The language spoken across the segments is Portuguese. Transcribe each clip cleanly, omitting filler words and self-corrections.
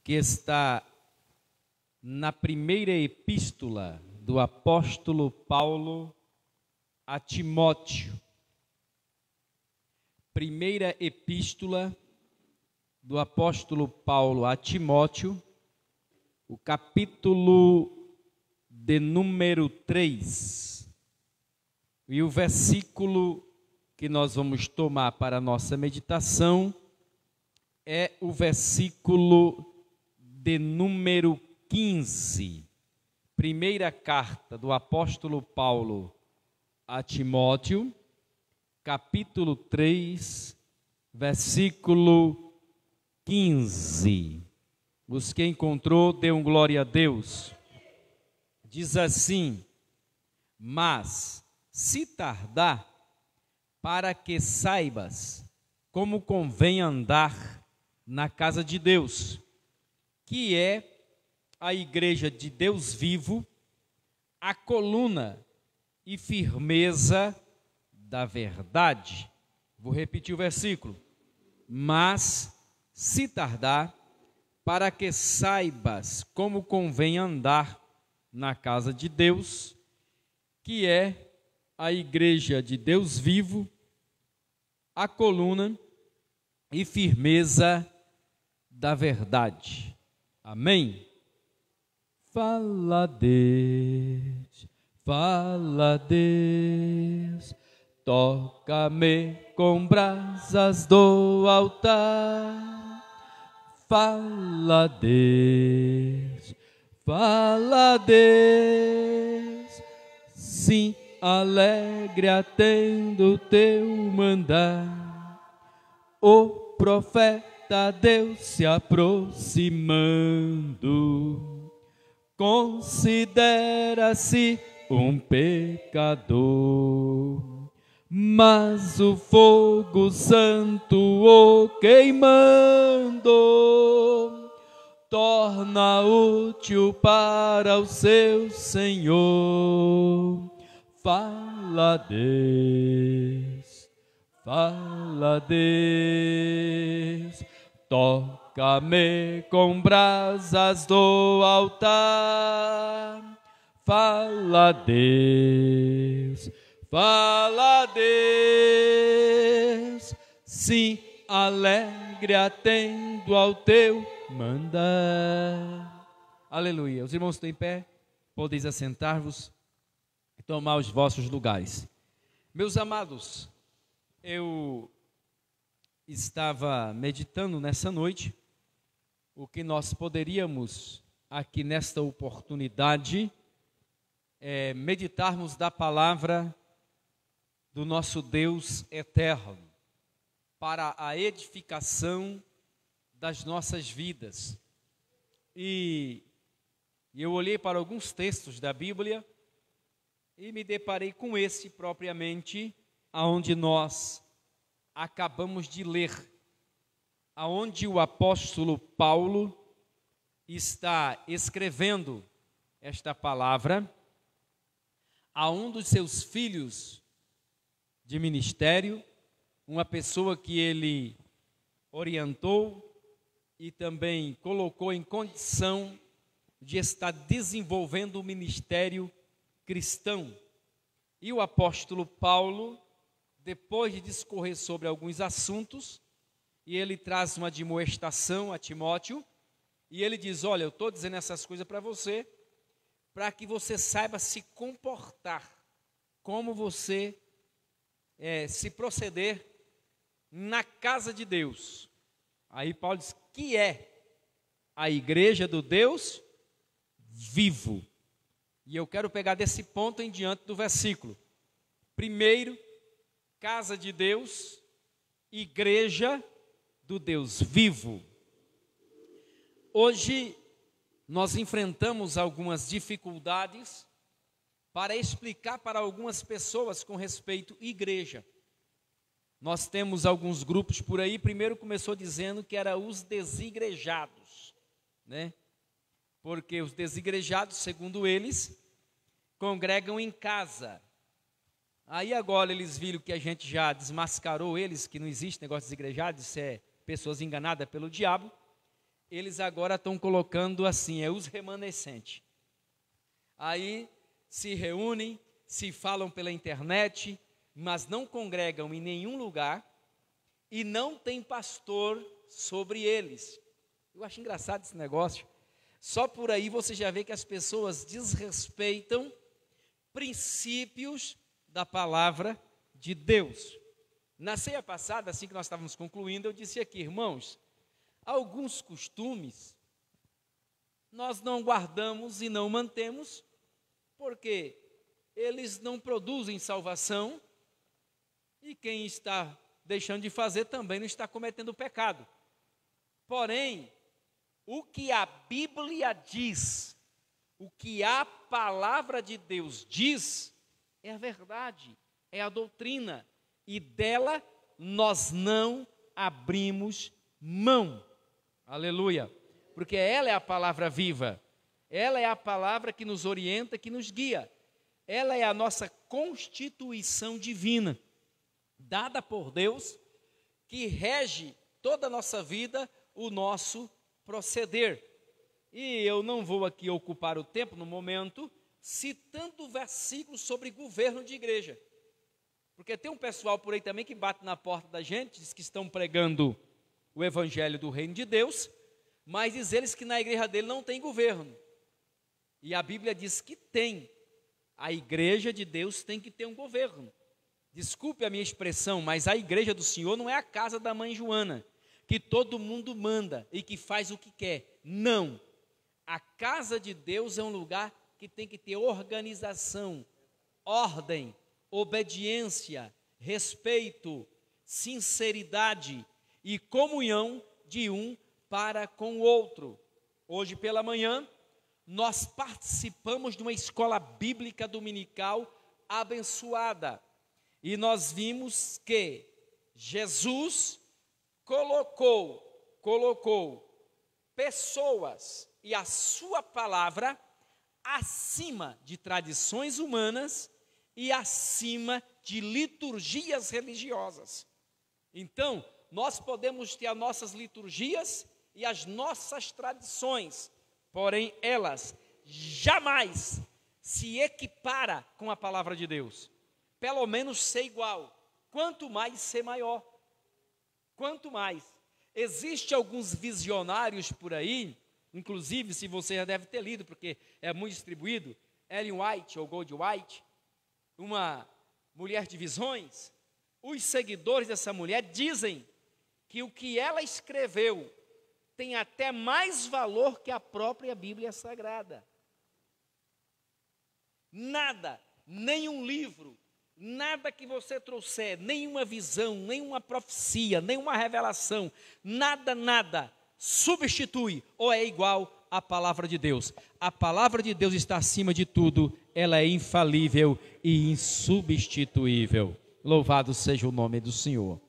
que está na primeira epístola do apóstolo Paulo a Timóteo. Primeira epístola do apóstolo Paulo a Timóteo, o capítulo de número 3. E o versículo que nós vamos tomar para a nossa meditação é o versículo de número 15. Primeira carta do apóstolo Paulo a Timóteo, capítulo 3, versículo 15. Os que encontrou, dêem glória a Deus. Diz assim: mas se tardar, para que saibas como convém andar na casa de Deus, que é a igreja de Deus vivo, a coluna e firmeza da verdade. Vou repetir o versículo. Mas se tardar, para que saibas como convém andar na casa de Deus, que é a igreja de Deus vivo, a coluna e firmeza da verdade. Amém? Fala Deus, toca-me com brasas do altar. Fala Deus, sim, alegre atendo o teu mandar. O profeta Deus se aproximando, considera-se um pecador, mas o fogo santo o queimando torna útil para o seu Senhor. Fala Deus, toca-me com brasas do altar. Fala Deus, sim, alegre atendo ao teu mandar. Aleluia. Os irmãos estão em pé, podeis assentar-vos e tomar os vossos lugares. Meus amados, eu estava meditando nessa noite o que nós poderíamos aqui nesta oportunidade meditarmos da palavra do nosso Deus eterno para a edificação das nossas vidas. E eu olhei para alguns textos da Bíblia e me deparei com esse propriamente, aonde nós acabamos de ler, aonde o apóstolo Paulo está escrevendo esta palavra a um dos seus filhos de ministério, uma pessoa que ele orientou e também colocou em condição de estar desenvolvendo o ministério cristão. E o apóstolo Paulo, depois de discorrer sobre alguns assuntos, e ele traz uma admoestação a Timóteo, e ele diz: olha, eu estou dizendo essas coisas para você, para que você saiba se comportar, como você se proceder na casa de Deus. Aí Paulo diz que é a igreja do Deus vivo. E eu quero pegar desse ponto em diante do versículo. Primeiro, casa de Deus, igreja do Deus vivo. Hoje nós enfrentamos algumas dificuldades para explicar para algumas pessoas com respeito à igreja. Nós temos alguns grupos por aí. Primeiro começou dizendo que era os desigrejados, né? Porque os desigrejados, segundo eles, congregam em casa. Aí agora eles viram que a gente já desmascarou eles, que não existe negócio de desigrejados, isso é pessoas enganadas pelo diabo. eles agora estão colocando assim, os remanescentes. Aí se reúnem, se falam pela internet, mas não congregam em nenhum lugar e não tem pastor sobre eles. Eu acho engraçado esse negócio. Só por aí você já vê que as pessoas desrespeitam princípios da palavra de Deus. Na ceia passada, assim que nós estávamos concluindo, eu disse aqui, irmãos, alguns costumes nós não guardamos e não mantemos, porque eles não produzem salvação, e quem está deixando de fazer também não está cometendo pecado. Porém, o que a Bíblia diz, o que a palavra de Deus diz, é a verdade, é a doutrina, e dela nós não abrimos mão. Aleluia! Porque ela é a palavra viva, ela é a palavra que nos orienta, que nos guia, ela é a nossa constituição divina, dada por Deus, que rege toda a nossa vida, o nosso proceder. E eu não vou aqui ocupar o tempo no momento, citando versículos sobre governo de igreja, porque tem um pessoal por aí também que bate na porta da gente, diz que estão pregando o evangelho do reino de Deus, mas diz eles que na igreja dele não tem governo, e a Bíblia diz que tem. A igreja de Deus tem que ter um governo. Desculpe a minha expressão, mas a igreja do Senhor não é a casa da mãe Joana, que todo mundo manda e que faz o que quer. Não. A casa de Deus é um lugar que tem que ter organização, ordem, obediência, respeito, sinceridade e comunhão de um para com o outro. Hoje pela manhã, nós participamos de uma escola bíblica dominical abençoada. E nós vimos que Jesus colocou pessoas e a sua palavra acima de tradições humanas e acima de liturgias religiosas. Então, nós podemos ter as nossas liturgias e as nossas tradições, porém elas jamais se equipara com a palavra de Deus. Pelo menos ser igual, quanto mais ser maior. Quanto mais. Existem alguns visionários por aí, inclusive se você já deve ter lido, porque é muito distribuído, Ellen White ou Gold White, uma mulher de visões. Os seguidores dessa mulher dizem que o que ela escreveu tem até mais valor que a própria Bíblia Sagrada. Nada, nenhum livro, nada que você trouxer, nenhuma visão, nenhuma profecia, nenhuma revelação, nada substitui ou é igual à palavra de Deus. A palavra de Deus está acima de tudo, ela é infalível e insubstituível. Louvado seja o nome do Senhor.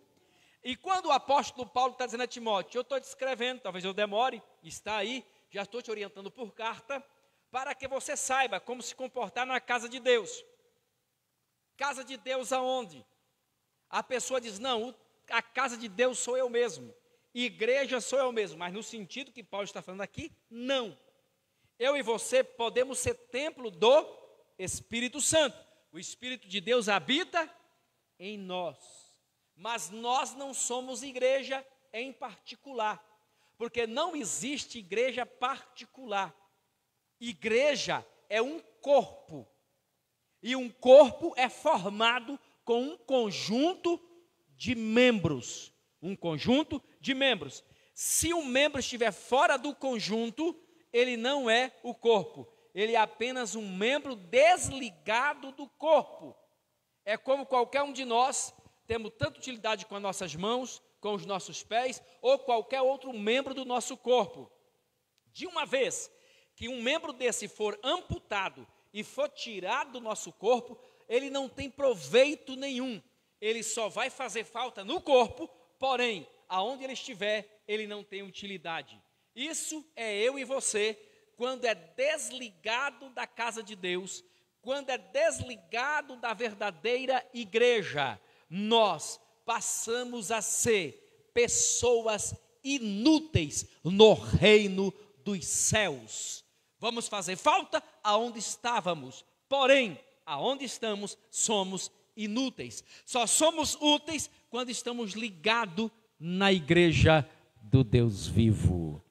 E quando o apóstolo Paulo está dizendo a Timóteo, eu estou te escrevendo, talvez eu demore, está aí, já estou te orientando por carta, para que você saiba como se comportar na casa de Deus. Casa de Deus aonde? A pessoa diz, não, a casa de Deus sou eu mesmo, igreja sou eu mesmo, mas no sentido que Paulo está falando aqui, não. Eu e você podemos ser templo do Espírito Santo. O Espírito de Deus habita em nós, mas nós não somos igreja em particular, porque não existe igreja particular. Igreja é um corpo, e um corpo é formado com um conjunto de membros. Um conjunto de membros. Se um membro estiver fora do conjunto, ele não é o corpo. Ele é apenas um membro desligado do corpo. É como qualquer um de nós, temos tanta utilidade com as nossas mãos, com os nossos pés, ou qualquer outro membro do nosso corpo. De uma vez que um membro desse for amputado e for tirado do nosso corpo, ele não tem proveito nenhum. Ele só vai fazer falta no corpo, porém, aonde ele estiver, ele não tem utilidade. Isso é eu e você, quando é desligado da casa de Deus, quando é desligado da verdadeira igreja, nós passamos a ser pessoas inúteis no reino dos céus. Vamos fazer falta aonde estávamos, porém, aonde estamos, somos inúteis. Só somos úteis quando estamos ligados na igreja do Deus vivo.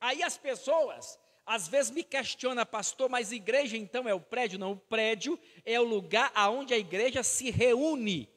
Aí as pessoas às vezes me questionam, pastor, mas igreja então é o prédio? Não, o prédio é o lugar aonde a igreja se reúne.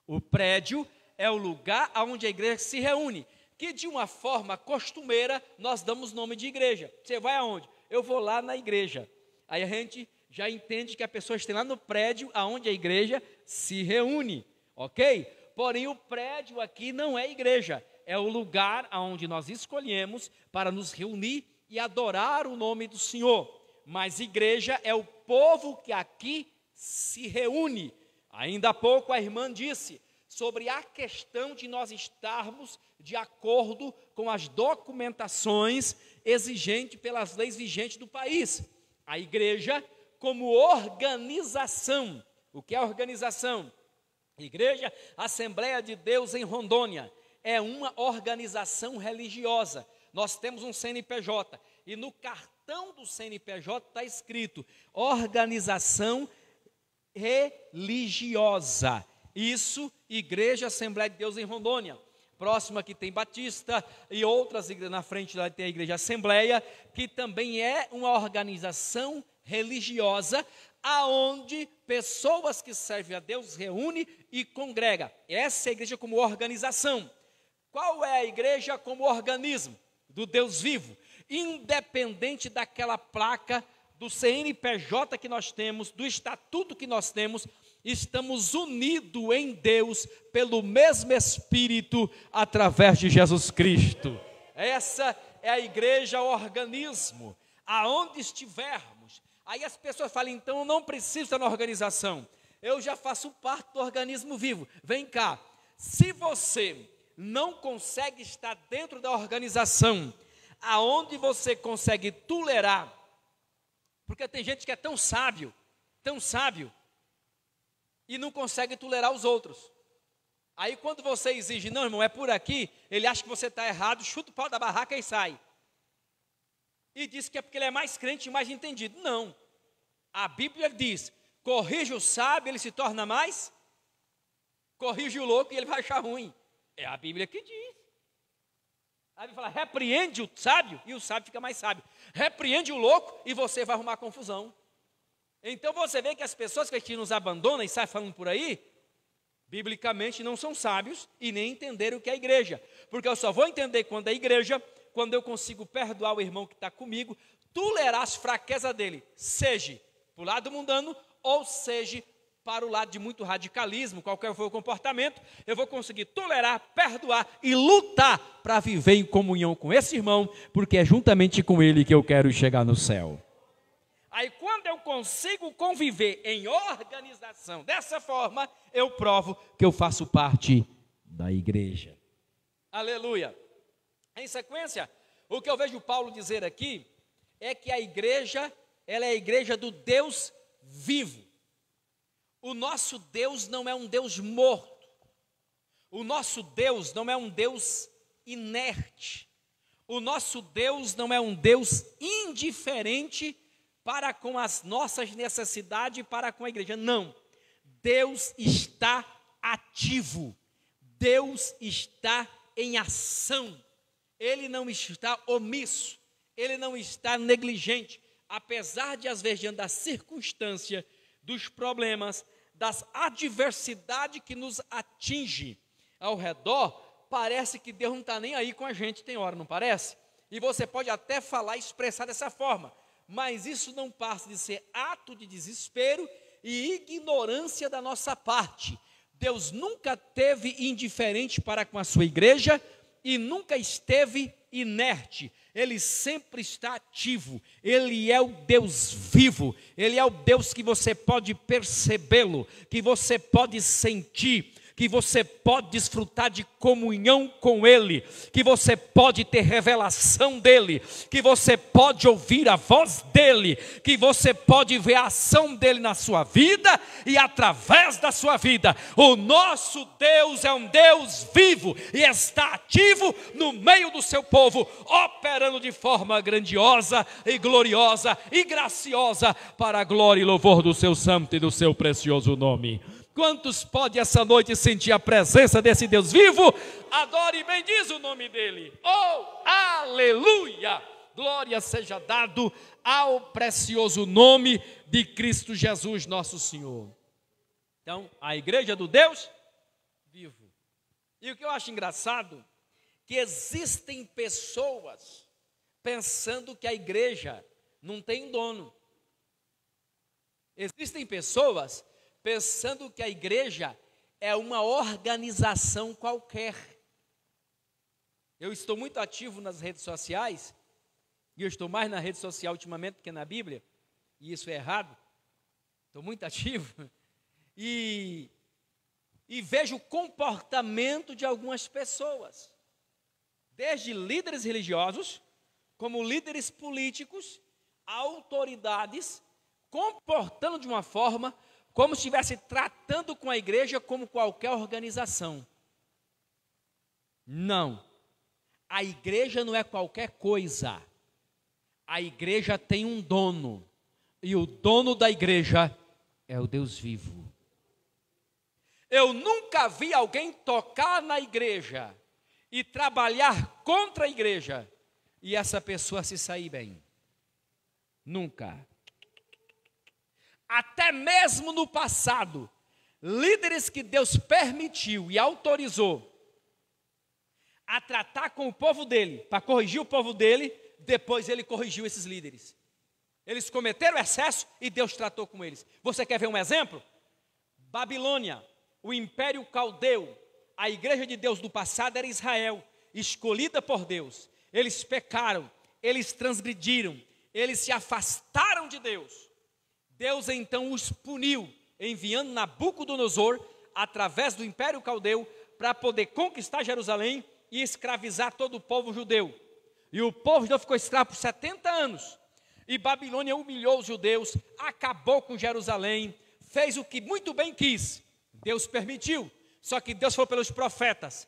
O prédio é o lugar aonde a igreja se reúne, que de uma forma costumeira nós damos nome de igreja. Você vai aonde? Eu vou lá na igreja. Aí a gente já entende que a pessoa está lá no prédio aonde a igreja se reúne, ok? Porém o prédio aqui não é igreja, é o lugar aonde nós escolhemos para nos reunir e adorar o nome do Senhor. Mas igreja é o povo que aqui se reúne. Ainda há pouco a irmã disse sobre a questão de nós estarmos de acordo com as documentações exigentes pelas leis vigentes do país. A igreja como organização. O que é organização? Igreja Assembleia de Deus em Rondônia é uma organização religiosa. Nós temos um CNPJ e no cartão do CNPJ está escrito Organização Religiosa. Isso, Igreja Assembleia de Deus em Rondônia. Próximo aqui tem Batista e outras igrejas, na frente lá tem a Igreja Assembleia, que também é uma organização religiosa, aonde pessoas que servem a Deus reúnem e congregam. Essa é a igreja como organização. Qual é a igreja como organismo? Do Deus vivo, independente daquela placa do CNPJ que nós temos, do estatuto que nós temos, estamos unidos em Deus pelo mesmo Espírito através de Jesus Cristo. Essa é a igreja organismo, aonde estivermos. Aí as pessoas falam, então eu não preciso estar na organização, eu já faço parte do organismo vivo. Vem cá, se você não consegue estar dentro da organização, aonde você consegue tolerar, porque tem gente que é tão sábio, e não consegue tolerar os outros. Aí quando você exige, não irmão, é por aqui, ele acha que você está errado, chuta o pau da barraca e sai. E diz que é porque ele é mais crente e mais entendido. Não, a Bíblia diz, corrige o sábio, ele se torna mais, corrige o louco e ele vai achar ruim. É a Bíblia que diz. A Bíblia fala, repreende o sábio e o sábio fica mais sábio. Repreende o louco e você vai arrumar confusão. Então você vê que as pessoas que nos abandonam e saem falando por aí, biblicamente não são sábios e nem entenderam o que é a igreja. Porque eu só vou entender quando é igreja, quando eu consigo perdoar o irmão que está comigo, tolerar as fraquezas dele, seja para o lado mundano ou seja para o lado de muito radicalismo, qualquer for o comportamento, eu vou conseguir tolerar, perdoar e lutar para viver em comunhão com esse irmão, porque é juntamente com ele que eu quero chegar no céu. Aí quando eu consigo conviver em organização dessa forma, eu provo que eu faço parte da igreja. Aleluia. Em sequência, o que eu vejo Paulo dizer aqui é que a igreja, ela é a igreja do Deus vivo. O nosso Deus não é um Deus morto. O nosso Deus não é um Deus inerte. O nosso Deus não é um Deus indiferente para com as nossas necessidades e para com a igreja. Não. Deus está ativo. Deus está em ação. Ele não está omisso. Ele não está negligente. Apesar de, às vezes, diante da circunstância, dos problemas, das adversidades que nos atinge ao redor, parece que Deus não está nem aí com a gente, tem hora, não parece? E você pode até falar e expressar dessa forma, mas isso não passa de ser ato de desespero e ignorância da nossa parte. Deus nunca teve indiferente para com a sua igreja e nunca esteve inerte. Ele sempre está ativo. Ele é o Deus vivo. Ele é o Deus que você pode percebê-lo, que você pode sentir, que você pode desfrutar de comunhão com Ele, que você pode ter revelação dEle, que você pode ouvir a voz dEle, que você pode ver a ação dEle na sua vida e através da sua vida. O nosso Deus é um Deus vivo e está ativo no meio do seu povo, operando de forma grandiosa e gloriosa e graciosa para a glória e louvor do seu santo e do seu precioso nome. Quantos podem essa noite sentir a presença desse Deus vivo? Adore e bendize o nome dele. Oh, aleluia! Glória seja dado ao precioso nome de Cristo Jesus, nosso Senhor. Então, a igreja do Deus vivo. E o que eu acho engraçado, que existem pessoas pensando que a igreja não tem dono. Existem pessoas pensando que a igreja é uma organização qualquer. Eu estou muito ativo nas redes sociais, e eu estou mais na rede social ultimamente do que na Bíblia, e isso é errado. Estou muito ativo, e vejo o comportamento de algumas pessoas, desde líderes religiosos, como líderes políticos, autoridades, comportando de uma forma como se estivesse tratando com a igreja como qualquer organização. Não, a igreja não é qualquer coisa. A igreja tem um dono, e o dono da igreja é o Deus vivo. Eu nunca vi alguém tocar na igreja e trabalhar contra a igreja e essa pessoa se sair bem. Nunca. Até mesmo no passado, líderes que Deus permitiu e autorizou a tratar com o povo dele, para corrigir o povo dele, depois ele corrigiu esses líderes. Eles cometeram excesso e Deus tratou com eles. Você quer ver um exemplo? Babilônia, o Império Caldeu, a igreja de Deus do passado era Israel, escolhida por Deus. Eles pecaram, eles transgrediram, eles se afastaram de Deus. Deus então os puniu, enviando Nabucodonosor, através do Império Caldeu, para poder conquistar Jerusalém e escravizar todo o povo judeu. E o povo judeu ficou escravo por 70 anos. E Babilônia humilhou os judeus, acabou com Jerusalém, fez o que muito bem quis. Deus permitiu, só que Deus falou pelos profetas: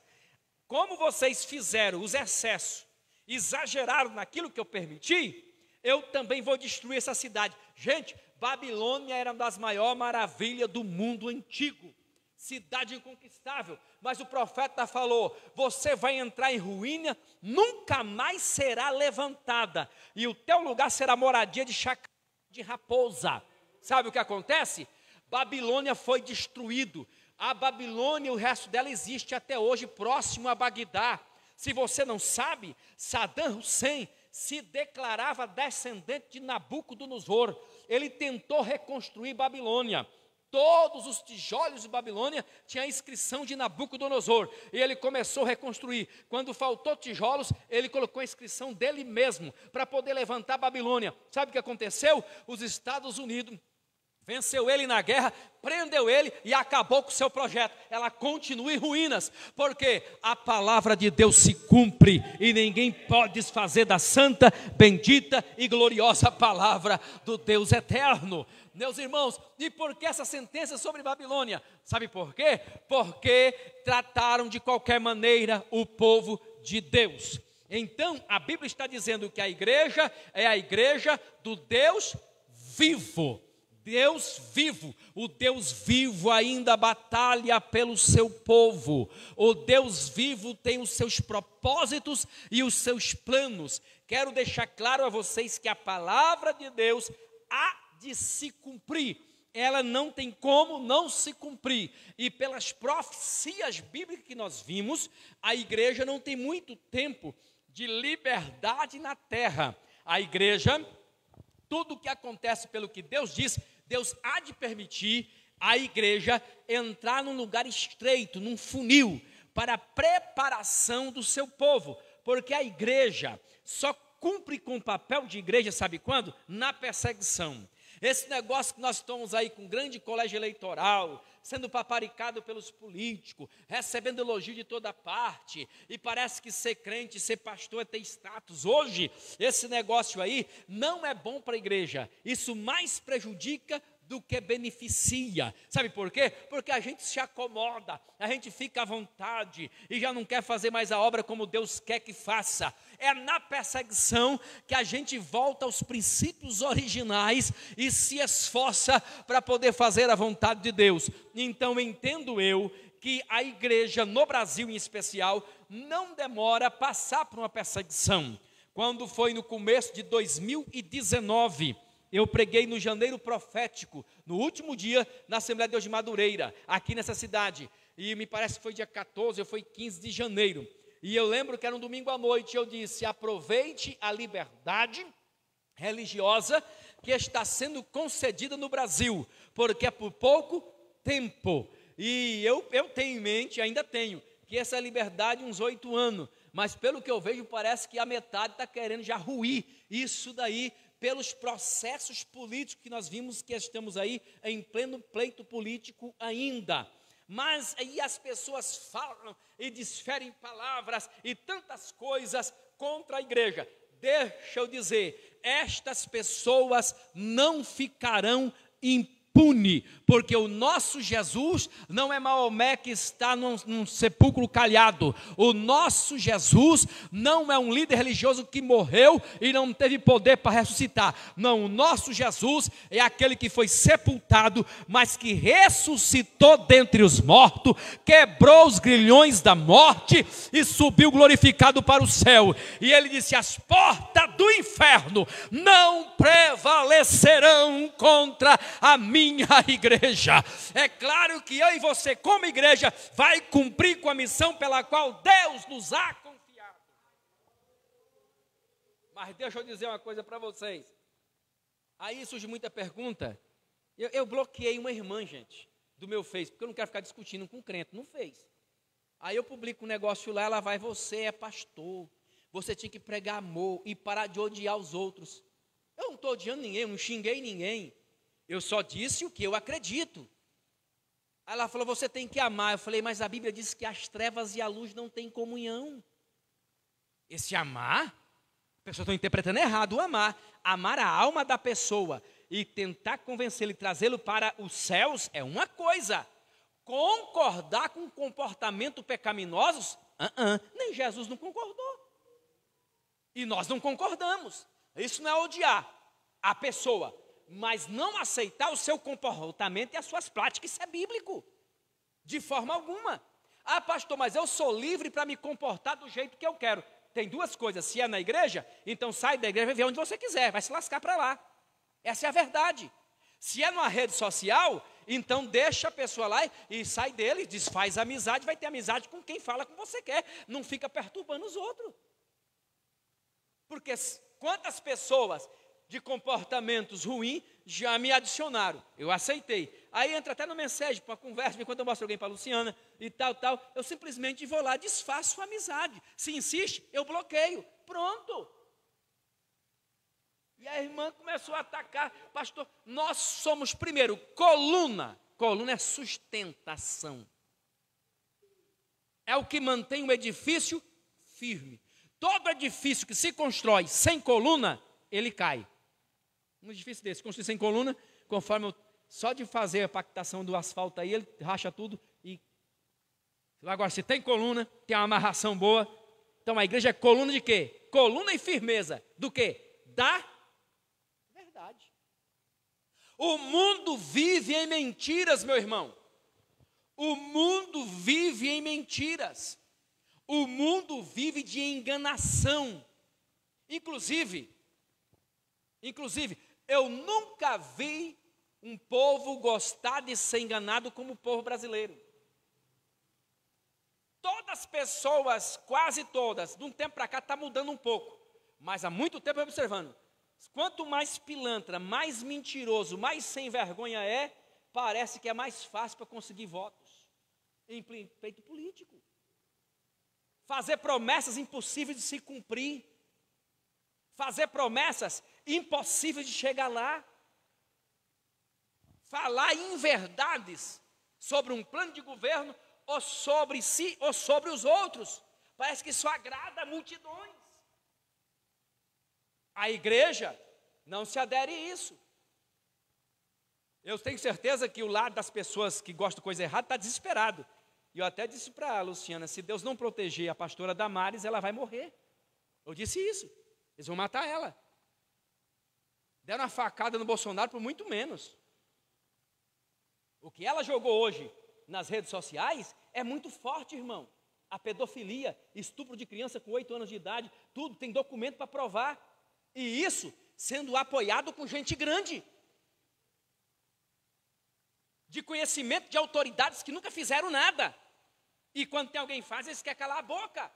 como vocês fizeram os excessos, exageraram naquilo que eu permiti, eu também vou destruir essa cidade. Gente, Babilônia era uma das maiores maravilhas do mundo antigo, cidade inconquistável, mas o profeta falou: você vai entrar em ruína, nunca mais será levantada, e o teu lugar será moradia de chacal, de raposa. Sabe o que acontece? Babilônia foi destruído. A Babilônia, o resto dela existe até hoje, próximo a Bagdá. Se você não sabe, Saddam Hussein se declarava descendente de Nabucodonosor. Ele tentou reconstruir Babilônia. Todos os tijolos de Babilônia tinham a inscrição de Nabucodonosor. E ele começou a reconstruir. Quando faltou tijolos, ele colocou a inscrição dele mesmo, para poder levantar Babilônia. Sabe o que aconteceu? Os Estados Unidos venceu ele na guerra, prendeu ele e acabou com o seu projeto. Ela continua em ruínas, porque a palavra de Deus se cumpre e ninguém pode desfazer da santa, bendita e gloriosa palavra do Deus eterno. Meus irmãos, e por que essa sentença sobre Babilônia? Sabe por quê? Porque trataram de qualquer maneira o povo de Deus. Então, a Bíblia está dizendo que a igreja é a igreja do Deus vivo. Deus vivo, o Deus vivo ainda batalha pelo seu povo. O Deus vivo tem os seus propósitos e os seus planos. Quero deixar claro a vocês que a palavra de Deus há de se cumprir. Ela não tem como não se cumprir. E pelas profecias bíblicas que nós vimos, a igreja não tem muito tempo de liberdade na terra. A igreja, tudo o que acontece pelo que Deus diz, Deus há de permitir a igreja entrar num lugar estreito, num funil, para a preparação do seu povo. Porque a igreja só cumpre com o papel de igreja, sabe quando? Na perseguição. Esse negócio que nós estamos aí com grande colégio eleitoral, sendo paparicado pelos políticos, recebendo elogio de toda parte, e parece que ser crente, ser pastor é ter status. Hoje, esse negócio aí não é bom para a igreja. Isso mais prejudica do que beneficia. Sabe por quê? Porque a gente se acomoda, a gente fica à vontade e já não quer fazer mais a obra como Deus quer que faça. É na perseguição que a gente volta aos princípios originais e se esforça para poder fazer a vontade de Deus. Então entendo eu que a igreja no Brasil em especial não demora a passar por uma perseguição. Quando foi no começo de 2019, eu preguei no Janeiro Profético, no último dia, na Assembleia de Deus de Madureira, aqui nessa cidade. E me parece que foi dia 14 ou foi 15 de janeiro. E eu lembro que era um domingo à noite, eu disse: aproveite a liberdade religiosa que está sendo concedida no Brasil, porque é por pouco tempo. E eu tenho em mente, ainda tenho, que essa liberdade uns 8 anos. Mas pelo que eu vejo, parece que a metade está querendo já ruir isso daí, pelos processos políticos que nós vimos que estamos aí em pleno pleito político ainda. Mas aí as pessoas falam e desferem palavras e tantas coisas contra a igreja. Deixa eu dizer, estas pessoas não ficarão impunes, porque o nosso Jesus não é Maomé que está num sepulcro calhado. O nosso Jesus não é um líder religioso que morreu e não teve poder para ressuscitar. Não, o nosso Jesus é aquele que foi sepultado, mas que ressuscitou dentre os mortos, quebrou os grilhões da morte e subiu glorificado para o céu. E ele disse: as portas do inferno não prevalecerão contra a minha igreja. É claro que eu e você, como igreja, vai cumprir com a missão pela qual Deus nos ha confiado. Mas deixa eu dizer uma coisa para vocês. Aí surge muita pergunta. Eu bloqueei uma irmã, gente, do meu Face, porque eu não quero ficar discutindo com crente, não fez. Aí eu publico um negócio lá, ela vai: você é pastor, você tinha que pregar amor e parar de odiar os outros. Eu não estou odiando ninguém, eu não xinguei ninguém. Eu só disse o que eu acredito. Aí ela falou: você tem que amar. Eu falei: mas a Bíblia diz que as trevas e a luz não têm comunhão. Esse amar, a pessoa está interpretando errado o amar. Amar a alma da pessoa e tentar convencê-lo e trazê-lo para os céus é uma coisa. Concordar com comportamento pecaminosos, nem Jesus não concordou. E nós não concordamos. Isso não é odiar a pessoa, mas não aceitar o seu comportamento e as suas práticas. Isso é bíblico, de forma alguma. Ah, pastor, mas eu sou livre para me comportar do jeito que eu quero. Tem duas coisas: se é na igreja, então sai da igreja e vê onde você quiser, vai se lascar para lá. Essa é a verdade. Se é numa rede social, então deixa a pessoa lá e sai dele, desfaz a amizade, vai ter amizade com quem fala como você quer, não fica perturbando os outros. Porque quantas pessoas de comportamentos ruins já me adicionaram, eu aceitei. Aí entra até no mensagem, para conversa, quando eu mostro alguém para a Luciana e tal, eu simplesmente vou lá, desfaço a amizade. Se insiste, eu bloqueio, pronto. E a irmã começou a atacar: pastor, nós somos primeiro coluna é sustentação, é o que mantém o edifício firme. Todo edifício que se constrói sem coluna, ele cai. Um edifício desse, construído sem coluna, conforme só de fazer a pactação do asfalto aí, ele racha tudo. E agora, se tem coluna, tem uma amarração boa. Então a igreja é coluna de quê? Coluna e firmeza. Do quê? Da verdade. O mundo vive em mentiras, meu irmão. O mundo vive em mentiras. O mundo vive de enganação. Inclusive, eu nunca vi um povo gostar de ser enganado como o povo brasileiro. Todas as pessoas, quase todas, de um tempo para cá está mudando um pouco, mas há muito tempo eu observando. Quanto mais pilantra, mais mentiroso, mais sem vergonha parece que é mais fácil para conseguir votos em pleito político. Fazer promessas impossíveis de se cumprir. Fazer promessas impossíveis de chegar lá. falar inverdades sobre um plano de governo, ou sobre si, ou sobre os outros. Parece que isso agrada multidões. A igreja não se adere a isso. Eu tenho certeza que o lado das pessoas que gostam de coisa errada está desesperado. E eu até disse para a Luciana, se Deus não proteger a pastora Damares, ela vai morrer. Eu disse isso, eles vão matar ela. Deram uma facada no Bolsonaro por muito menos. O que ela jogou hoje nas redes sociais é muito forte, irmão. A pedofilia, estupro de criança com 8 anos de idade, tudo, tem documento para provar. E isso sendo apoiado com gente grande. De conhecimento de autoridades que nunca fizeram nada. E quando tem alguém que faz, eles querem calar a boca.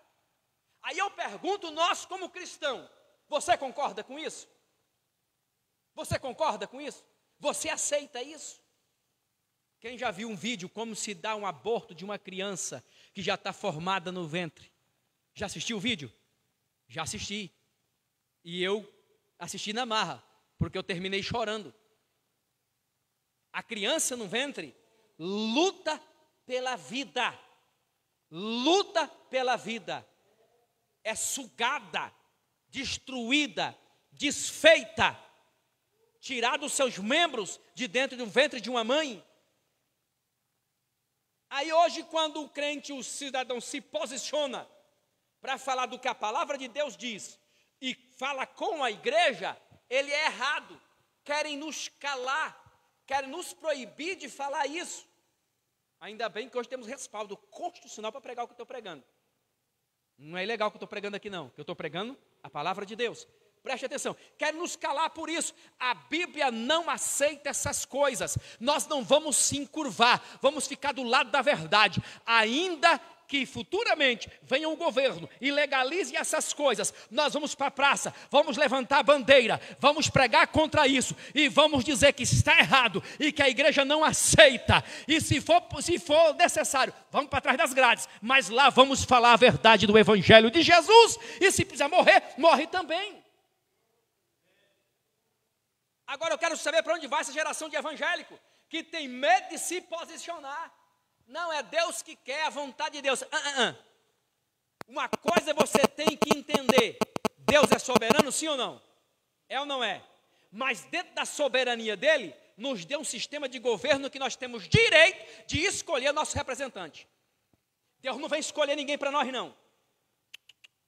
Aí eu pergunto, nós como cristão, você concorda com isso? Você concorda com isso? Você aceita isso? Quem já viu um vídeo como se dá um aborto de uma criança que já está formada no ventre? Já assistiu o vídeo? Já assisti. E eu assisti na marra, porque eu terminei chorando. A criança no ventre luta pela vida. Luta pela vida. É sugada, destruída, desfeita, tirada os seus membros de dentro do ventre de uma mãe. Aí hoje, quando o crente, o cidadão se posiciona para falar do que a palavra de Deus diz e fala com a igreja, ele é errado. Querem nos calar, querem nos proibir de falar isso. Ainda bem que hoje temos respaldo constitucional para pregar o que eu estou pregando. Não é ilegal o que eu estou pregando aqui não, que eu estou pregando a palavra de Deus. Preste atenção, querem nos calar por isso. A Bíblia não aceita essas coisas. Nós não vamos se encurvar, vamos ficar do lado da verdade. Ainda que futuramente venha um governo e legalize essas coisas, nós vamos para a praça, vamos levantar a bandeira, vamos pregar contra isso e vamos dizer que está errado e que a igreja não aceita. E se for necessário, vamos para trás das grades, mas lá vamos falar a verdade do Evangelho de Jesus. E se precisar morrer, morre também. Agora eu quero saber para onde vai essa geração de evangélico que tem medo de se posicionar. Não, é Deus que quer, a vontade de Deus. Uma coisa você tem que entender: Deus é soberano, sim ou não? É ou não é? Mas dentro da soberania dele, nos deu um sistema de governo que nós temos direito de escolher nosso representante. Deus não vem escolher ninguém para nós, não.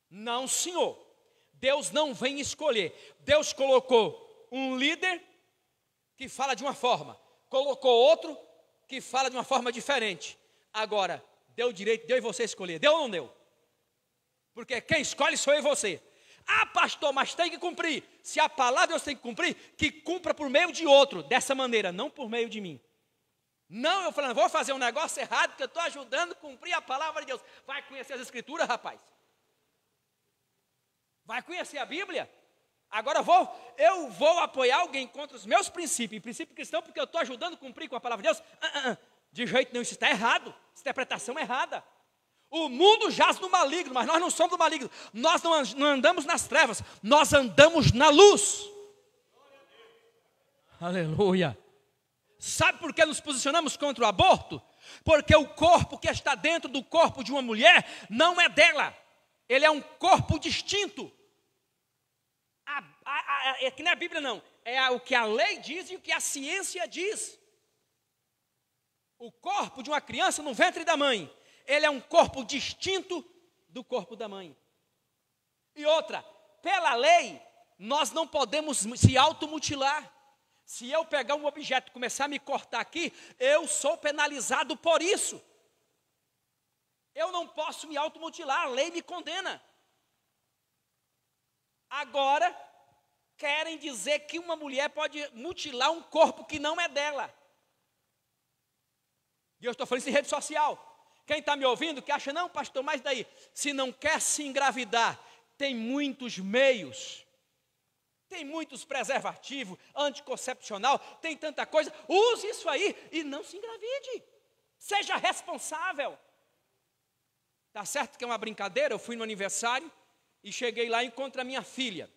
Não, senhor. Deus não vem escolher. Deus colocou um líder que fala de uma forma, colocou outro que fala de uma forma diferente. Agora, deu o direito, deu e você escolher. Deu ou não deu? Porque quem escolhe sou eu e você. Ah, pastor, mas tem que cumprir. Se a palavra Deus tem que cumprir, que cumpra por meio de outro. Dessa maneira, não por meio de mim. Não, eu falando, vou fazer um negócio errado, porque eu estou ajudando a cumprir a palavra de Deus. Vai conhecer as escrituras, rapaz? Vai conhecer a Bíblia? Agora eu vou apoiar alguém contra os meus princípios, princípio cristão, porque eu estou ajudando a cumprir com a palavra de Deus? De jeito nenhum, isso está errado, essa interpretação é errada. O mundo jaz no maligno, mas nós não somos do maligno. Nós não andamos nas trevas, nós andamos na luz. Aleluia. Sabe por que nos posicionamos contra o aborto? Porque o corpo que está dentro do corpo de uma mulher não é dela. Ele é um corpo distinto. É que não é a Bíblia não, é o que a lei diz e o que a ciência diz. O corpo de uma criança no ventre da mãe, ele é um corpo distinto do corpo da mãe. E outra, pela lei, nós não podemos se automutilar. Se eu pegar um objeto e começar a me cortar aqui, eu sou penalizado por isso. Eu não posso me automutilar, a lei me condena. Agora, querem dizer que uma mulher pode mutilar um corpo que não é dela. E eu estou falando isso em rede social. Quem está me ouvindo que acha, não, pastor, mas daí, se não quer se engravidar, tem muitos meios, tem muitos preservativos, anticoncepcional, tem tanta coisa, use isso aí e não se engravide. Seja responsável. Tá certo que é uma brincadeira, eu fui no aniversário e cheguei lá e encontro a minha filha.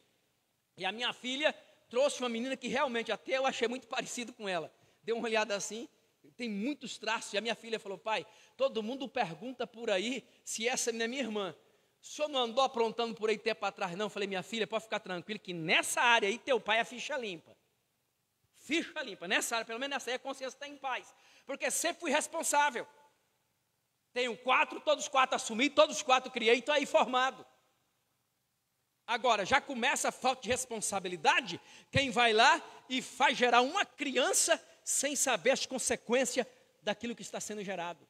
E a minha filha trouxe uma menina que realmente até eu achei muito parecido com ela. dei uma olhada assim, tem muitos traços. E a minha filha falou: pai, todo mundo pergunta por aí se essa é minha irmã. O senhor não andou aprontando por aí tempo atrás, não? Eu falei: minha filha, pode ficar tranquila que nessa área aí teu pai é ficha limpa. Ficha limpa, nessa área, pelo menos nessa aí a consciência está em paz. Porque sempre fui responsável. Tenho 4, todos 4 assumi, todos 4 criei, estou aí formado. Agora, já começa a falta de responsabilidade, quem vai lá e faz gerar uma criança sem saber as consequências daquilo que está sendo gerado.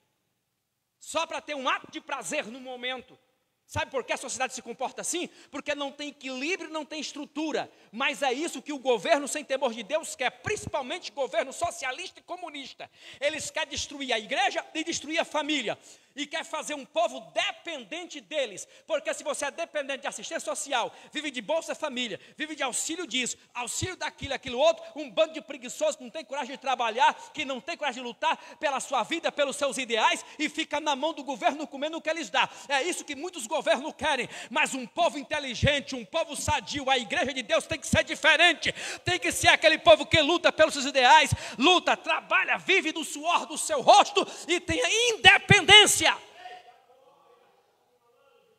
Só para ter um ato de prazer no momento. Sabe por que a sociedade se comporta assim? Porque não tem equilíbrio, não tem estrutura. Mas é isso que o governo sem temor de Deus quer, principalmente governo socialista e comunista. Eles querem destruir a igreja e destruir a família. E quer fazer um povo dependente deles. Porque se você é dependente de assistência social, vive de Bolsa Família, vive de auxílio disso, auxílio daquilo, aquilo outro, um bando de preguiçosos que não tem coragem de trabalhar, que não tem coragem de lutar pela sua vida, pelos seus ideais, e fica na mão do governo comendo o que eles dão. É isso que muitos governos querem. Mas um povo inteligente, um povo sadio, a igreja de Deus tem que ser diferente. Tem que ser aquele povo que luta pelos seus ideais, luta, trabalha, vive do suor do seu rosto e tenha independência.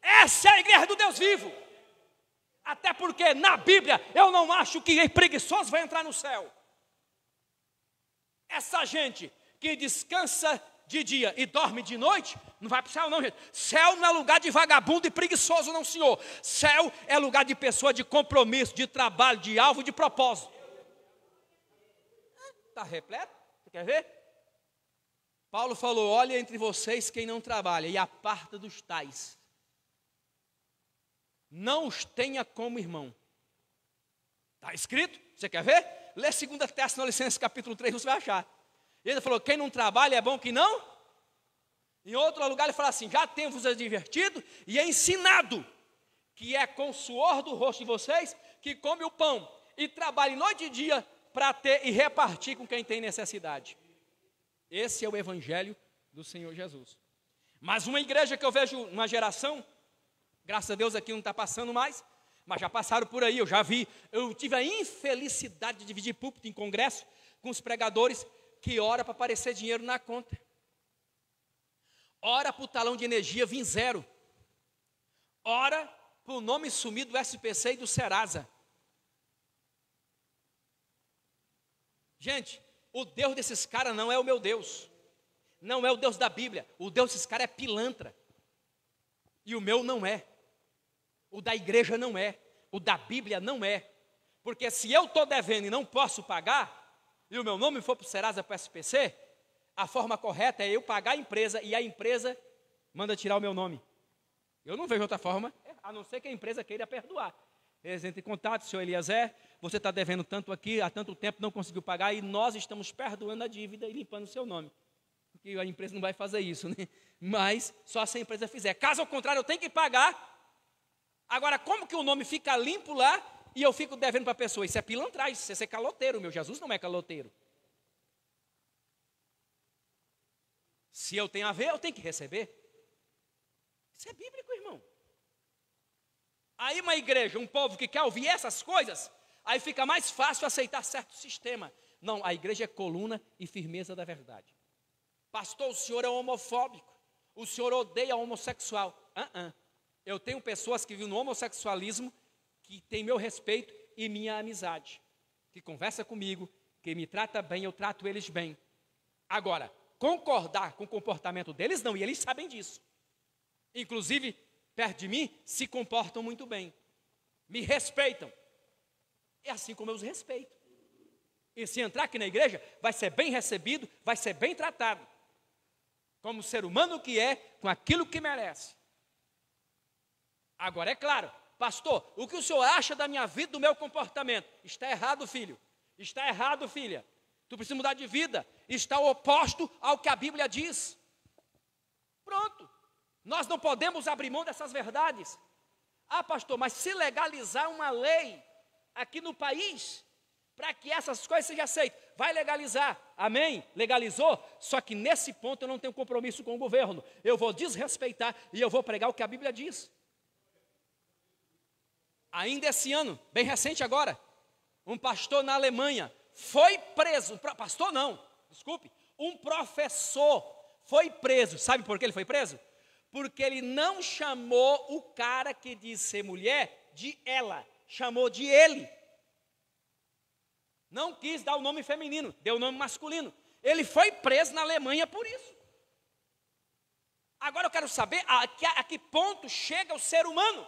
Essa é a igreja do Deus vivo. Até porque na Bíblia eu não acho que preguiçoso vai entrar no céu. Essa gente que descansa de dia e dorme de noite, não vai para o céu não, gente. Céu não é lugar de vagabundo e preguiçoso não, senhor. Céu é lugar de pessoa de compromisso, de trabalho, de alvo, de propósito. Está repleto? Você quer ver? Paulo falou: olha entre vocês quem não trabalha e aparta dos tais. Não os tenha como irmão. Está escrito? Você quer ver? Lê 2 Tessalonicenses capítulo 3, você vai achar. Ele falou: quem não trabalha é bom que não. Em outro lugar ele fala assim: já tenho-vos advertido e ensinado que é com o suor do rosto de vocês que come o pão e trabalha noite e dia para ter e repartir com quem tem necessidade. Esse é o evangelho do Senhor Jesus. Mas uma igreja que eu vejo, uma geração, graças a Deus aqui não está passando mais, mas já passaram por aí, eu já vi. Eu tive a infelicidade de dividir púlpito em congresso com os pregadores que ora para aparecer dinheiro na conta. Ora para o talão de energia vir zero. Ora para o nome sumir do SPC e do Serasa. Gente, o Deus desses caras não é o meu Deus. Não é o Deus da Bíblia. O Deus desses caras é pilantra. E o meu não é. O da igreja não é. O da Bíblia não é. Porque se eu estou devendo e não posso pagar, e o meu nome for para o Serasa, para o SPC, a forma correta é eu pagar a empresa e a empresa manda tirar o meu nome. Eu não vejo outra forma, a não ser que a empresa queira perdoar. Eles entram em contato: senhor Eliezer, você está devendo tanto aqui, há tanto tempo não conseguiu pagar, e nós estamos perdoando a dívida e limpando o seu nome. Porque a empresa não vai fazer isso, né? Mas só se a empresa fizer. Caso ao contrário, eu tenho que pagar. Agora, como que o nome fica limpo lá e eu fico devendo para a pessoa? Isso é pilantragem, isso é ser caloteiro. Meu Jesus não é caloteiro. Se eu tenho a ver, eu tenho que receber. Isso é bíblico, irmão. Aí uma igreja, um povo que quer ouvir essas coisas, aí fica mais fácil aceitar certo sistema. Não, a igreja é coluna e firmeza da verdade. Pastor, o senhor é homofóbico. O senhor odeia homossexual. Eu tenho pessoas que vivem no homossexualismo, que têm meu respeito e minha amizade. Que conversa comigo, que me trata bem, eu trato eles bem. Agora, concordar com o comportamento deles, não, e eles sabem disso. Inclusive, perto de mim, se comportam muito bem. Me respeitam. É assim como eu os respeito. E se entrar aqui na igreja, vai ser bem recebido, vai ser bem tratado. Como ser humano que é, com aquilo que merece. Agora, é claro, pastor, o que o senhor acha da minha vida, do meu comportamento? Está errado, filho. Está errado, filha. Tu precisa mudar de vida. Está oposto ao que a Bíblia diz. Pronto. Nós não podemos abrir mão dessas verdades. Ah, pastor, mas se legalizar uma lei aqui no país, para que essas coisas sejam aceitas, vai legalizar, amém? Legalizou, só que nesse ponto eu não tenho compromisso com o governo. Eu vou desrespeitar e eu vou pregar o que a Bíblia diz. Ainda esse ano, bem recente agora, um pastor na Alemanha foi preso, pastor não, desculpe, um professor foi preso. Sabe por que ele foi preso? Porque ele não chamou o cara que diz ser mulher de ela, chamou de ele. Não quis dar o nome feminino, deu o nome masculino. Ele foi preso na Alemanha por isso. Agora eu quero saber a que ponto chega o ser humano.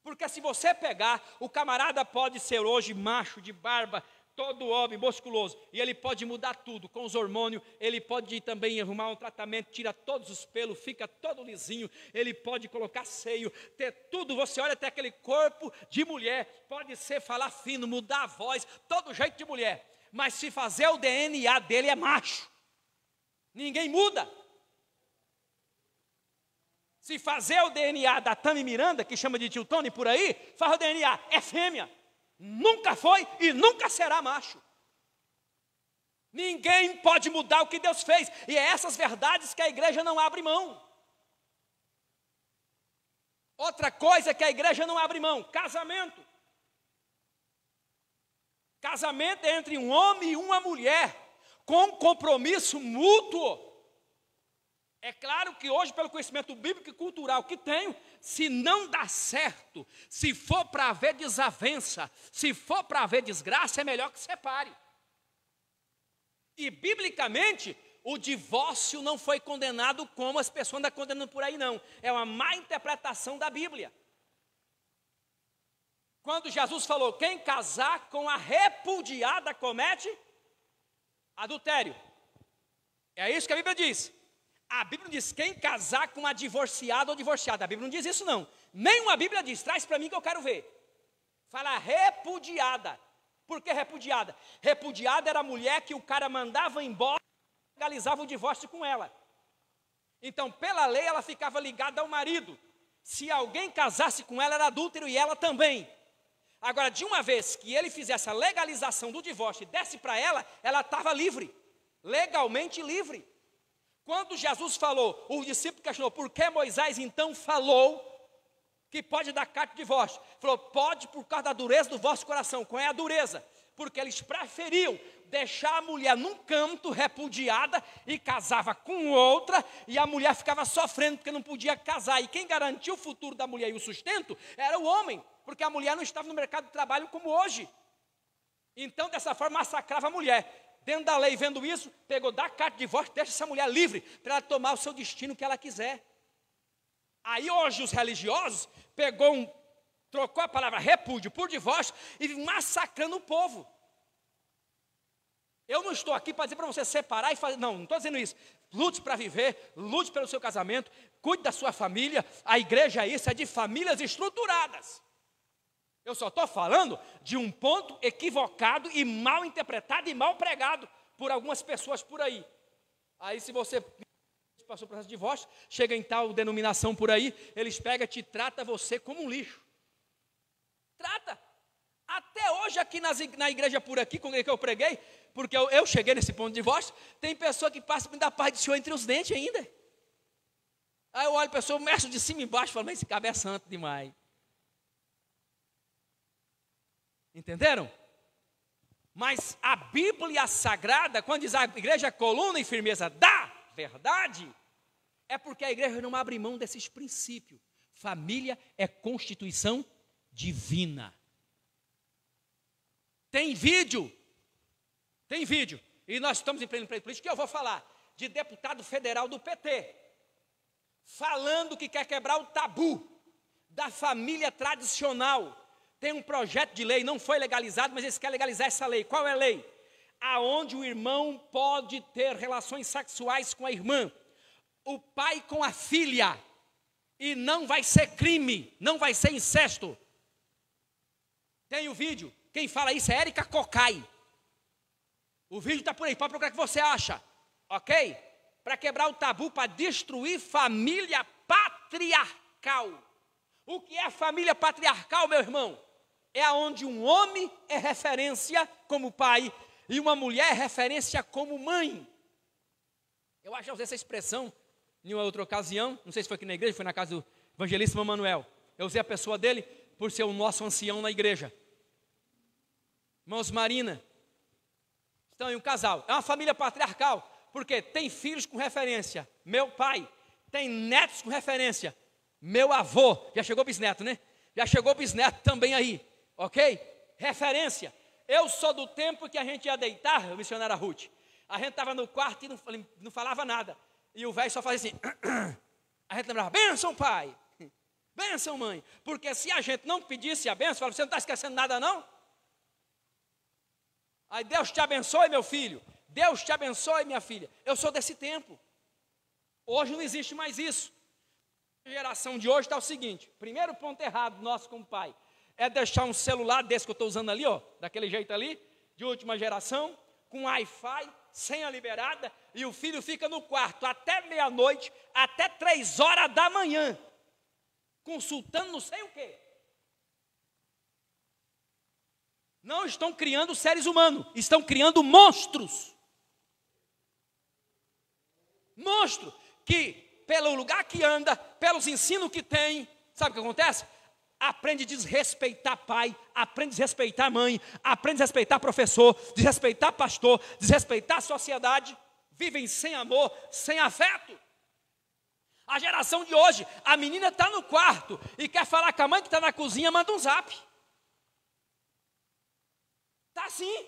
Porque se você pegar, o camarada pode ser hoje macho, de barba, todo homem, musculoso, e ele pode mudar tudo, com os hormônios, ele pode também arrumar um tratamento, tira todos os pelos, fica todo lisinho, ele pode colocar seio, ter tudo, você olha até aquele corpo de mulher, pode ser falar fino, mudar a voz, todo jeito de mulher, mas se fazer o DNA dele é macho, ninguém muda. Se fazer o DNA da Tami Miranda, que chama de Tio Tony por aí, faz o DNA, é fêmea. Nunca foi e nunca será macho. Ninguém pode mudar o que Deus fez. E é essas verdades que a igreja não abre mão. Outra coisa que a igreja não abre mão, casamento. Casamento é entre um homem e uma mulher, com compromisso mútuo. É claro que hoje, pelo conhecimento bíblico e cultural que tenho, se não dá certo, se for para haver desavença, se for para haver desgraça, é melhor que separe. E, biblicamente, o divórcio não foi condenado como as pessoas andam condenando por aí, não. É uma má interpretação da Bíblia. Quando Jesus falou, quem casar com a repudiada comete adultério. É isso que a Bíblia diz. A Bíblia diz, quem casar com uma divorciada ou divorciada. A Bíblia não diz isso não. Nenhuma Bíblia diz, traz para mim que eu quero ver. Fala repudiada. Por que repudiada? Repudiada era a mulher que o cara mandava embora e legalizava o divórcio com ela. Então, pela lei, ela ficava ligada ao marido. Se alguém casasse com ela, era adúltero e ela também. Agora, de uma vez que ele fizesse a legalização do divórcio e desse para ela, ela estava livre. Legalmente livre. Quando Jesus falou, o discípulo questionou, por que Moisés então falou que pode dar carta de divórcio? Falou, pode por causa da dureza do vosso coração. Qual é a dureza? Porque eles preferiam deixar a mulher num canto repudiada e casava com outra, e a mulher ficava sofrendo porque não podia casar. E quem garantia o futuro da mulher e o sustento era o homem, porque a mulher não estava no mercado de trabalho como hoje. Então, dessa forma, massacrava a mulher. Dentro da lei, vendo isso, pegou, dá carta de divórcio, deixa essa mulher livre, para ela tomar o seu destino que ela quiser. Aí hoje os religiosos trocou a palavra repúdio por divórcio e massacrando o povo. Eu não estou aqui para dizer para você separar e fazer, não estou dizendo isso. Lute para viver, lute pelo seu casamento, cuide da sua família. A igreja isso é de famílias estruturadas. Eu só estou falando de um ponto equivocado e mal interpretado e mal pregado por algumas pessoas por aí. Aí se você passou por esse divórcio, chega em tal denominação por aí, eles pegam e te tratam você como um lixo. Trata. Até hoje aqui na igreja por aqui, com que eu preguei, porque eu cheguei nesse ponto de divórcio, tem pessoa que passa da paz do Senhor entre os dentes ainda. Aí eu olho a pessoa, meço de cima e embaixo, falo, mas esse cabra é santo demais. Entenderam? Mas a Bíblia Sagrada, quando diz a igreja é coluna e firmeza da verdade, é porque a igreja não abre mão desses princípios. Família é constituição divina. Tem vídeo, e nós estamos em pleno pleito político, que eu vou falar de deputado federal do PT, falando que quer quebrar o tabu da família tradicional. Tem um projeto de lei, não foi legalizado, mas eles querem legalizar essa lei. Qual é a lei? Aonde o irmão pode ter relações sexuais com a irmã, o pai com a filha, e não vai ser crime, não vai ser incesto. Tem o vídeo, quem fala isso é Érica Cocai. O vídeo está por aí, pode procurar o que você acha, ok? Para quebrar o tabu, para destruir família patriarcal. O que é família patriarcal, meu irmão? É onde um homem é referência como pai e uma mulher é referência como mãe. Eu acho que eu usei essa expressão em uma outra ocasião, não sei se foi aqui na igreja, foi na casa do evangelista Manuel. Eu usei a pessoa dele por ser o nosso ancião na igreja. Irmãos Marina, estão em um casal. É uma família patriarcal, porque tem filhos com referência, meu pai. Tem netos com referência, meu avô. Já chegou bisneto, né? Já chegou bisneto também aí, ok? Referência. Eu sou do tempo que a gente ia deitar, missionária Ruth. A gente estava no quarto e não falava nada. E o velho só fazia assim. A gente lembrava, bênção pai, bênção mãe. Porque se a gente não pedisse a bênção, falava, você não está esquecendo nada não? Aí Deus te abençoe meu filho, Deus te abençoe minha filha. Eu sou desse tempo. Hoje não existe mais isso. A geração de hoje está o seguinte, primeiro ponto errado nosso como pai, é deixar um celular desse que eu estou usando ali, ó, daquele jeito ali, de última geração, com Wi-Fi, senha liberada, e o filho fica no quarto até meia-noite, até 3 horas da manhã, consultando não sei o quê. Não estão criando seres humanos, estão criando monstros. Monstro que, pelo lugar que anda, pelos ensinos que tem, sabe o que acontece? Aprende a desrespeitar pai, aprende a desrespeitar mãe, aprende a desrespeitar professor, desrespeitar pastor, desrespeitar a sociedade, vivem sem amor, sem afeto. A geração de hoje, a menina está no quarto e quer falar com a mãe que está na cozinha, manda um zap. Está assim,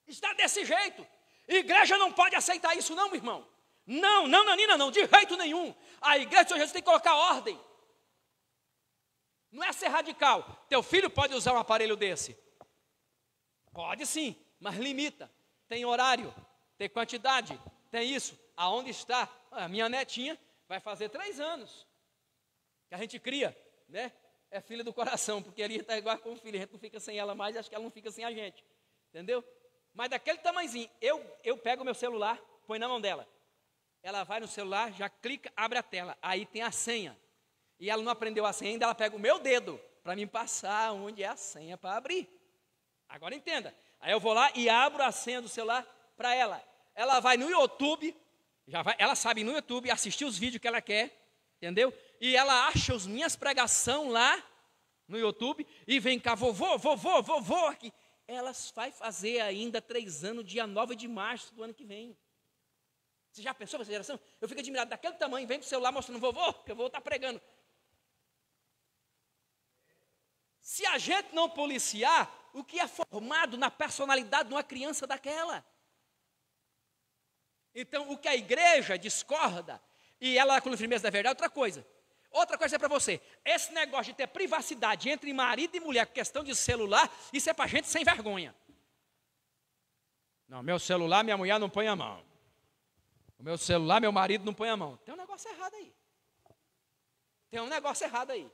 está desse jeito. Igreja não pode aceitar isso não, meu irmão. Não, Nanina, não, de jeito nenhum. A igreja de Jesus tem que colocar ordem. Não é ser radical. Teu filho pode usar um aparelho desse? Pode sim, mas limita. Tem horário, tem quantidade, tem isso. Aonde está? A minha netinha vai fazer 3 anos. Que a gente cria, né? É filha do coração, porque ali está igual com o filho. A gente não fica sem ela mais, acho que ela não fica sem a gente. Entendeu? Mas daquele tamanhozinho, eu pego o meu celular, põe na mão dela. Ela vai no celular, já clica, abre a tela. Aí tem a senha. E ela não aprendeu a senha ainda, ela pega o meu dedo para me passar onde é a senha para abrir. Agora entenda. Aí eu vou lá e abro a senha do celular para ela. Ela vai no YouTube, ela sabe no YouTube assistir os vídeos que ela quer, entendeu? E ela acha as minhas pregações lá no YouTube e vem cá, vovô aqui. Ela vai fazer ainda 3 anos, dia 9 de março do ano que vem. Você já pensou nessa geração? Eu fico admirado, daquele tamanho, vem com o celular mostrando, vovô, que eu vou estar pregando. Se a gente não policiar, o que é formado na personalidade de uma criança daquela? Então, o que a igreja discorda, e ela com firmeza da verdade, outra coisa é para você, esse negócio de ter privacidade entre marido e mulher, questão de celular, isso é para gente sem vergonha. Não, meu celular, minha mulher não põe a mão. O meu celular, meu marido não põe a mão. Tem um negócio errado aí.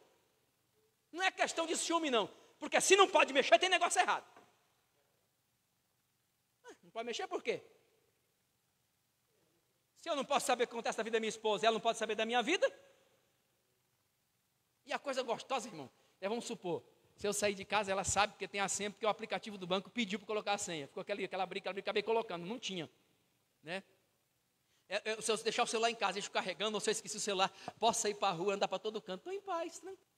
Não é questão de ciúme, não. Porque se não pode mexer, tem negócio errado. Não pode mexer por quê? Se eu não posso saber o que acontece na vida da minha esposa, ela não pode saber da minha vida? E a coisa gostosa, irmão, vamos supor, se eu sair de casa, ela sabe porque tem a senha, porque o aplicativo do banco pediu para colocar a senha. Ficou aquela briga, acabei colocando, não tinha. Né? Se eu deixar o celular em casa, deixo carregando, ou se eu esqueci o celular, posso sair para a rua, andar para todo canto, estou em paz, tranquilo.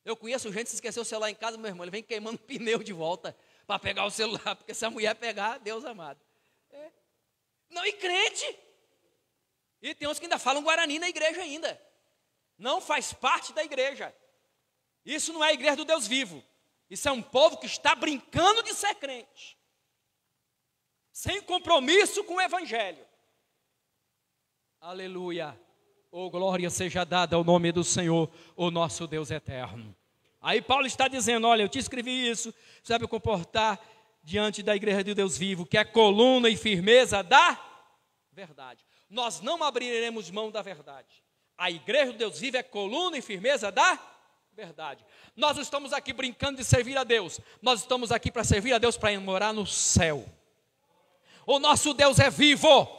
Eu conheço gente que esqueceu o celular em casa, meu irmão, ele vem queimando pneu de volta para pegar o celular, porque se a mulher pegar, Deus amado. Não, e crente. E tem uns que ainda falam Guarani na igreja ainda. Não faz parte da igreja. Isso não é a igreja do Deus vivo. Isso é um povo que está brincando de ser crente. Sem compromisso com o evangelho. Aleluia. Oh, glória seja dada ao nome do Senhor, o nosso Deus eterno. Aí Paulo está dizendo, olha, eu te escrevi isso, sabe comportar diante da igreja de Deus vivo, que é coluna e firmeza da verdade. Nós não abriremos mão da verdade. A igreja de Deus vivo é coluna e firmeza da verdade. Nós não estamos aqui brincando de servir a Deus. Nós estamos aqui para servir a Deus, para morar no céu. O nosso Deus é vivo.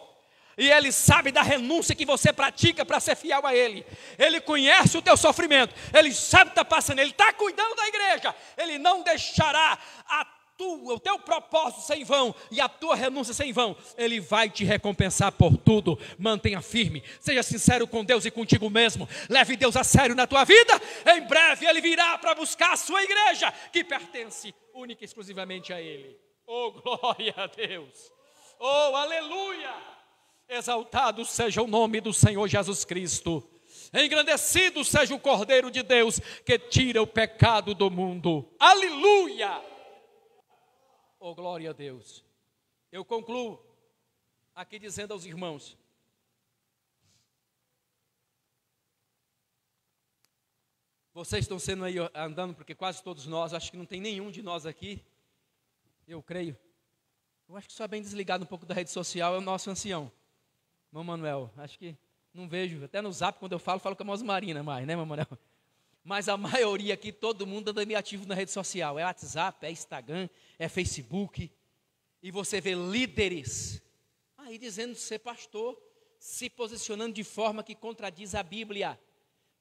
E Ele sabe da renúncia que você pratica para ser fiel a Ele. Ele conhece o teu sofrimento. Ele sabe o que está passando. Ele está cuidando da igreja. Ele não deixará o teu propósito sem vão e a tua renúncia sem vão. Ele vai te recompensar por tudo. Mantenha firme, seja sincero com Deus e contigo mesmo. Leve Deus a sério na tua vida. Em breve Ele virá para buscar a sua igreja, que pertence única e exclusivamente a Ele. Oh, glória a Deus. Oh, aleluia. Exaltado seja o nome do Senhor Jesus Cristo. Engrandecido seja o Cordeiro de Deus que tira o pecado do mundo. Aleluia. Oh, glória a Deus. Eu concluo aqui dizendo aos irmãos: vocês estão sendo aí andando, porque quase todos nós, acho que não tem nenhum de nós aqui, eu creio. Eu acho que só bem desligado um pouco da rede social é o nosso ancião, irmão Manuel. Acho que não vejo, até no Zap quando eu falo com a Moça Marina mais, né, irmão Manuel? Mas a maioria aqui, todo mundo anda meio ativo na rede social. É WhatsApp, é Instagram, é Facebook. E você vê líderes aí dizendo ser pastor, se posicionando de forma que contradiz a Bíblia,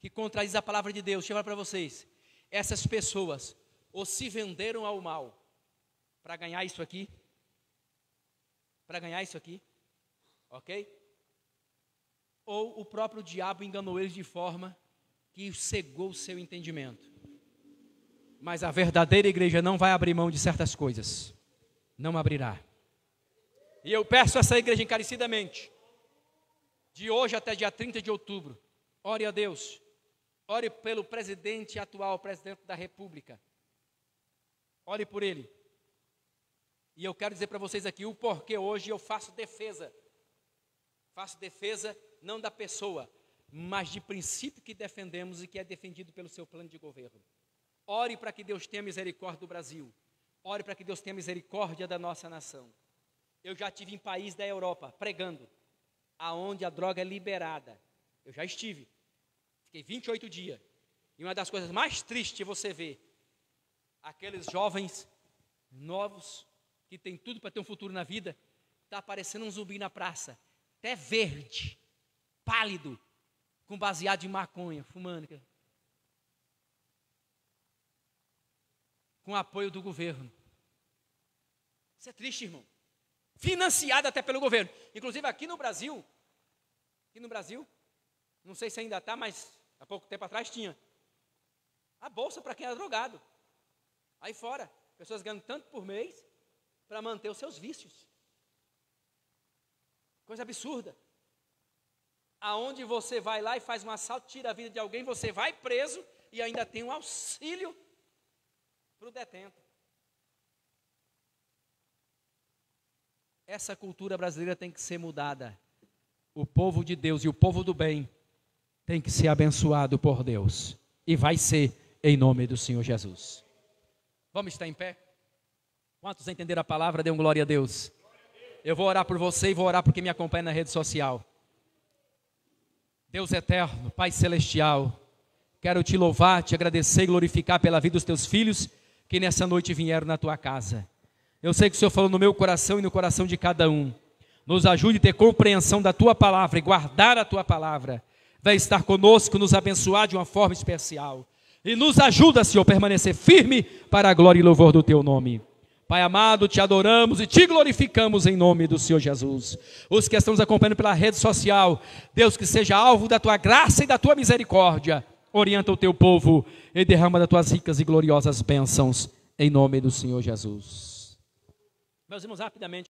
que contradiz a palavra de Deus. Deixa eu falar para vocês, essas pessoas ou se venderam ao mal para ganhar isso aqui, ok? Ou o próprio diabo enganou eles de forma que cegou o seu entendimento. Mas a verdadeira igreja não vai abrir mão de certas coisas, não abrirá. E eu peço a essa igreja encarecidamente, de hoje até dia 30 de outubro, ore a Deus, ore pelo presidente atual, presidente da República, ore por ele. E eu quero dizer para vocês aqui o porquê hoje eu faço defesa não da pessoa, mas de princípio que defendemos e que é defendido pelo seu plano de governo. Ore para que Deus tenha misericórdia do Brasil, ore para que Deus tenha misericórdia da nossa nação. Eu já estive em país da Europa pregando, aonde a droga é liberada. Eu já estive, fiquei 28 dias. E uma das coisas mais tristes é você ver aqueles jovens novos, que tem tudo para ter um futuro na vida, está aparecendo um zumbi na praça, até verde, pálido, com baseado de maconha, fumando, com apoio do governo. Isso é triste, irmão. Financiado até pelo governo. Inclusive aqui no Brasil, não sei se ainda está, mas há pouco tempo atrás tinha a bolsa para quem era drogado. Aí fora, pessoas ganhando tanto por mês para manter os seus vícios. Coisa absurda. Aonde você vai lá e faz um assalto, tira a vida de alguém, você vai preso e ainda tem um auxílio para o detento. Essa cultura brasileira tem que ser mudada. O povo de Deus e o povo do bem tem que ser abençoado por Deus. E vai ser em nome do Senhor Jesus. Vamos estar em pé? Quantos entenderam a palavra? Dê um glória a Deus. Eu vou orar por você e vou orar por quem me acompanha na rede social. Deus eterno, Pai celestial, quero te louvar, te agradecer e glorificar pela vida dos teus filhos que nessa noite vieram na tua casa. Eu sei que o Senhor falou no meu coração e no coração de cada um. Nos ajude a ter compreensão da tua palavra e guardar a tua palavra. Vai estar conosco, nos abençoar de uma forma especial. E nos ajuda, Senhor, a permanecer firme para a glória e louvor do teu nome. Pai amado, te adoramos e te glorificamos em nome do Senhor Jesus. Os que estão nos acompanhando pela rede social, Deus, que seja alvo da tua graça e da tua misericórdia. Orienta o teu povo e derrama das tuas ricas e gloriosas bênçãos em nome do Senhor Jesus. Meus irmãos, rapidamente.